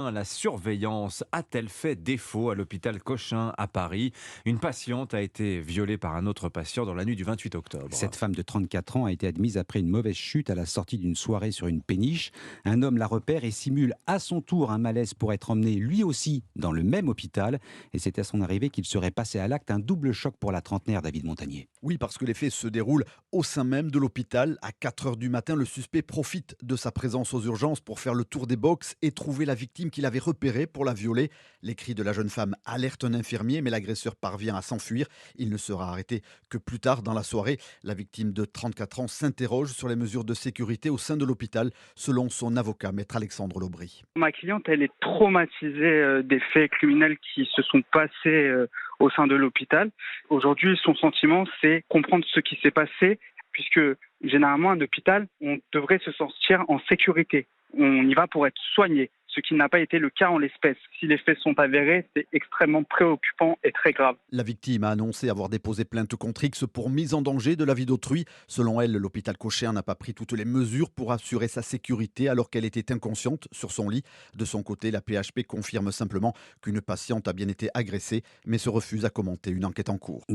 La surveillance a-t-elle fait défaut à l'hôpital Cochin à Paris? Une patiente a été violée par un autre patient dans la nuit du 28 octobre. Cette femme de 34 ans a été admise après une mauvaise chute à la sortie d'une soirée sur une péniche. Un homme la repère et simule à son tour un malaise pour être emmené lui aussi dans le même hôpital. Et c'est à son arrivée qu'il serait passé à l'acte, un double choc pour la trentenaire David Montagnier. Oui, parce que les faits se déroulent au sein même de l'hôpital. À 4 heures du matin, le suspect profite de sa présence aux urgences pour faire le tour des box et trouver la victime qu'il avait repérée pour la violer. Les cris de la jeune femme alertent un infirmier, mais l'agresseur parvient à s'enfuir. Il ne sera arrêté que plus tard dans la soirée. La victime de 34 ans s'interroge sur les mesures de sécurité au sein de l'hôpital, selon son avocat, maître Alexandre Lobry. Ma cliente, elle est traumatisée des faits criminels qui se sont passés au sein de l'hôpital. Aujourd'hui, son sentiment, c'est comprendre ce qui s'est passé, puisque généralement, un hôpital, on devrait se sentir en sécurité. On y va pour être soigné, ce qui n'a pas été le cas en l'espèce. Si les faits sont avérés, c'est extrêmement préoccupant et très grave. La victime a annoncé avoir déposé plainte contre X pour mise en danger de la vie d'autrui. Selon elle, l'hôpital Cochin n'a pas pris toutes les mesures pour assurer sa sécurité alors qu'elle était inconsciente sur son lit. De son côté, la PHP confirme simplement qu'une patiente a bien été agressée, mais se refuse à commenter une enquête en cours.